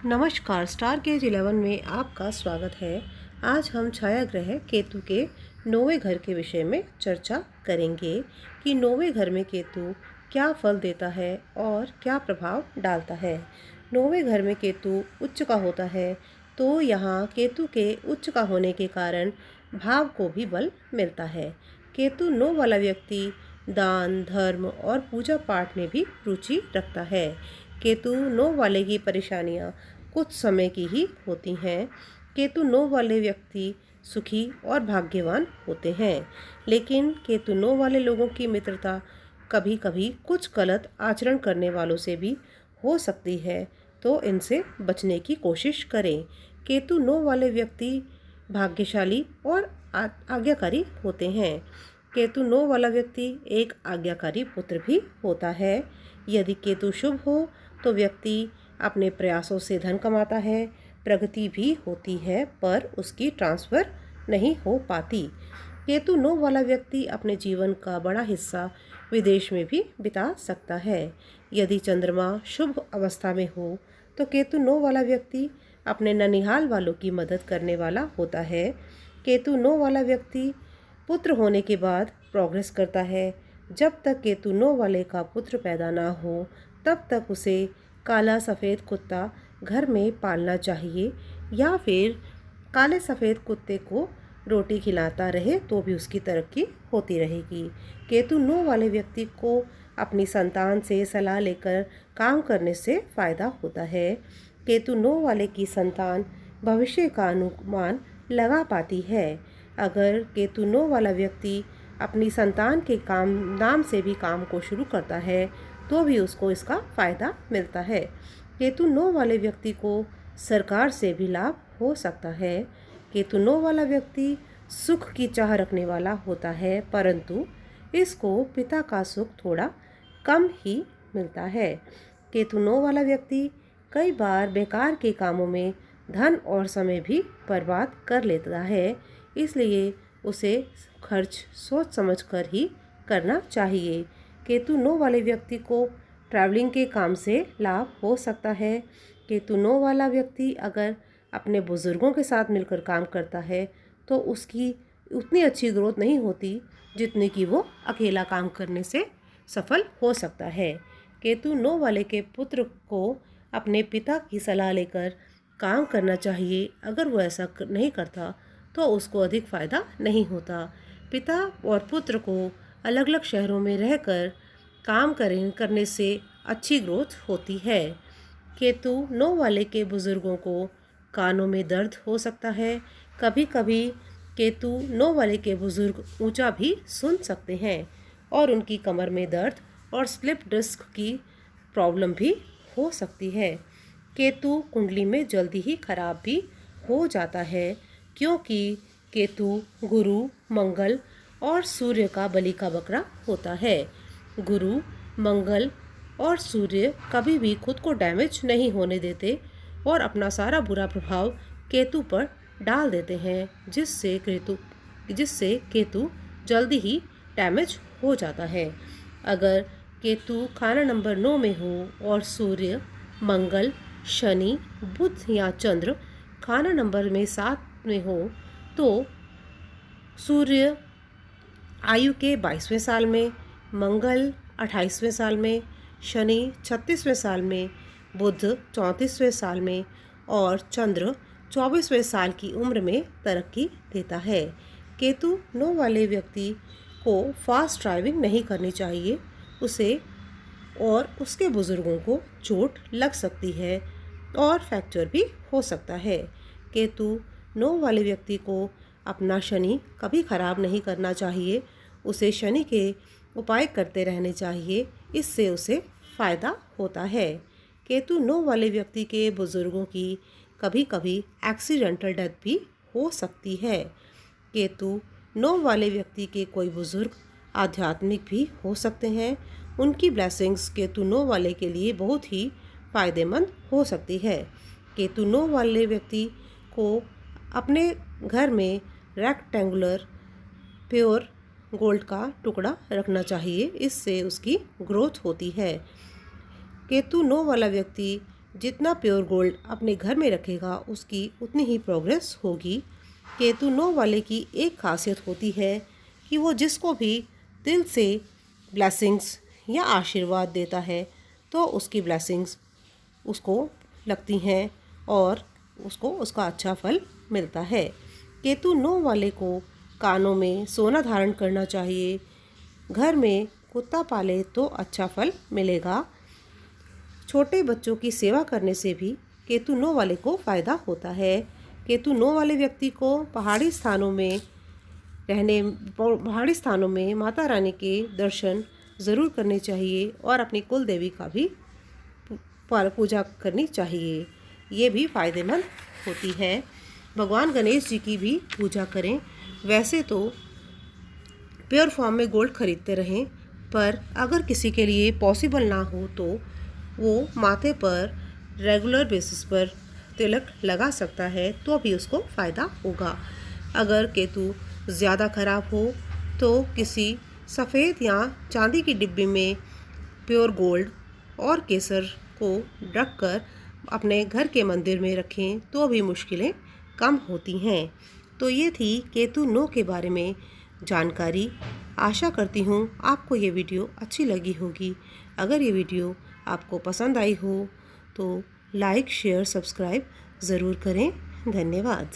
नमस्कार, star gauge 11 में आपका स्वागत है। आज हम छाया ग्रह केतु के 9वें घर के विषय में चर्चा करेंगे कि 9वें घर में केतु क्या फल देता है और क्या प्रभाव डालता है। 9वें घर में केतु उच्च का होता है तो यहाँ केतु के उच्च का होने के कारण भाव को भी बल मिलता है। केतु 9 वाला व्यक्ति दान, धर्म और पूजा पाठ में भी रुचि रखता है। केतु 9 वाले की परेशानियाँ कुछ समय की ही होती हैं। केतु 9 वाले व्यक्ति सुखी और भाग्यवान होते हैं, लेकिन केतु 9 वाले लोगों की मित्रता कभी कभी कुछ गलत आचरण करने वालों से भी हो सकती है, तो इनसे बचने की कोशिश करें। केतु 9 वाले व्यक्ति भाग्यशाली और आज्ञाकारी होते हैं। केतु 9 वाला व्यक्ति एक आज्ञाकारी पुत्र भी होता है। यदि केतु शुभ हो तो व्यक्ति अपने प्रयासों से धन कमाता है, प्रगति भी होती है, पर उसकी ट्रांसफ़र नहीं हो पाती। केतु 9 वाला व्यक्ति अपने जीवन का बड़ा हिस्सा विदेश में भी बिता सकता है। यदि चंद्रमा शुभ अवस्था में हो तो केतु 9 वाला व्यक्ति अपने ननिहाल वालों की मदद करने वाला होता है। केतु 9 वाला व्यक्ति पुत्र होने के बाद प्रोग्रेस करता है। जब तक केतु 9 वाले का पुत्र पैदा ना हो तब तक उसे काला सफ़ेद कुत्ता घर में पालना चाहिए, या फिर काले सफ़ेद कुत्ते को रोटी खिलाता रहे तो भी उसकी तरक्की होती रहेगी। केतु 9 वाले व्यक्ति को अपनी संतान से सलाह लेकर काम करने से फ़ायदा होता है। केतु 9 वाले की संतान भविष्य का अनुमान लगा पाती है। अगर केतु 9 वाला व्यक्ति अपनी संतान के नाम से भी काम को शुरू करता है तो भी उसको इसका फ़ायदा मिलता है। केतु 9 वाले व्यक्ति को सरकार से भी लाभ हो सकता है। केतु 9 वाला व्यक्ति सुख की चाह रखने वाला होता है, परंतु इसको पिता का सुख थोड़ा कम ही मिलता है। केतु 9 वाला व्यक्ति कई बार बेकार के कामों में धन और समय भी बर्बाद कर लेता है, इसलिए उसे खर्च सोच समझकर ही करना चाहिए। केतु 9 वाले व्यक्ति को ट्रैवलिंग के काम से लाभ हो सकता है। केतु 9 वाला व्यक्ति अगर अपने बुज़ुर्गों के साथ मिलकर काम करता है तो उसकी उतनी अच्छी ग्रोथ नहीं होती जितनी कि वो अकेला काम करने से सफल हो सकता है। केतु 9 वाले के पुत्र को अपने पिता की सलाह लेकर काम करना चाहिए। अगर वो ऐसा नहीं करता तो उसको अधिक फ़ायदा नहीं होता। पिता और पुत्र को अलग अलग शहरों में रहकर काम करने से अच्छी ग्रोथ होती है। केतु 9 वाले के बुज़ुर्गों को कानों में दर्द हो सकता है। कभी कभी केतु 9 वाले के बुज़ुर्ग ऊंचा भी सुन सकते हैं और उनकी कमर में दर्द और स्लिप डिस्क की प्रॉब्लम भी हो सकती है। केतु कुंडली में जल्दी ही खराब भी हो जाता है, क्योंकि केतु गुरु, मंगल और सूर्य का बलि का बकरा होता है। गुरु, मंगल और सूर्य कभी भी खुद को डैमेज नहीं होने देते और अपना सारा बुरा प्रभाव केतु पर डाल देते हैं, जिससे केतु जल्दी ही डैमेज हो जाता है। अगर केतु खाना नंबर 9 में हो और सूर्य, मंगल, शनि, बुध या चंद्र खाना नंबर में 7 में हो तो सूर्य आयु के 22वें साल में, मंगल 28वें साल में, शनि 36वें साल में, बुध 34वें साल में और चंद्र 24वें साल की उम्र में तरक्की देता है। केतु 9 वाले व्यक्ति को फास्ट ड्राइविंग नहीं करनी चाहिए। उसे और उसके बुज़ुर्गों को चोट लग सकती है और फ्रैक्चर भी हो सकता है। केतु 9 वाले व्यक्ति को अपना शनि कभी ख़राब नहीं करना चाहिए। उसे शनि के उपाय करते रहने चाहिए, इससे उसे फ़ायदा होता है। केतु 9 वाले व्यक्ति के बुज़ुर्गों की कभी कभी एक्सीडेंटल डेथ भी हो सकती है। केतु 9 वाले व्यक्ति के कोई बुज़ुर्ग आध्यात्मिक भी हो सकते हैं। उनकी ब्लेसिंग्स केतु 9 वाले के लिए बहुत ही फ़ायदेमंद हो सकती है। केतु 9 वाले व्यक्ति को अपने घर में रेक्टेंगुलर प्योर गोल्ड का टुकड़ा रखना चाहिए, इससे उसकी ग्रोथ होती है। केतु 9 वाला व्यक्ति जितना प्योर गोल्ड अपने घर में रखेगा उसकी उतनी ही प्रोग्रेस होगी। केतु 9 वाले की एक खासियत होती है कि वो जिसको भी दिल से ब्लेसिंग्स या आशीर्वाद देता है तो उसकी ब्लेसिंग्स उसको लगती हैं और उसको उसका अच्छा फल मिलता है। केतु 9 वाले को कानों में सोना धारण करना चाहिए। घर में कुत्ता पाले तो अच्छा फल मिलेगा। छोटे बच्चों की सेवा करने से भी केतु 9 वाले को फ़ायदा होता है। केतु 9 वाले व्यक्ति को पहाड़ी स्थानों में माता रानी के दर्शन ज़रूर करने चाहिए और अपनी कुल देवी का भी पूजा करनी चाहिए। ये भी फ़ायदेमंद होती है। भगवान गणेश जी की भी पूजा करें। वैसे तो प्योर फॉर्म में गोल्ड खरीदते रहें, पर अगर किसी के लिए पॉसिबल ना हो तो वो माथे पर रेगुलर बेसिस पर तिलक लगा सकता है तो भी उसको फ़ायदा होगा। अगर केतु ज़्यादा खराब हो तो किसी सफ़ेद या चांदी की डिब्बी में प्योर गोल्ड और केसर को ढक कर अपने घर के मंदिर में रखें तो भी मुश्किलें कम होती हैं। तो ये थी केतु 9 के बारे में जानकारी। आशा करती हूँ आपको ये वीडियो अच्छी लगी होगी। अगर ये वीडियो आपको पसंद आई हो तो लाइक, शेयर, सब्सक्राइब ज़रूर करें। धन्यवाद।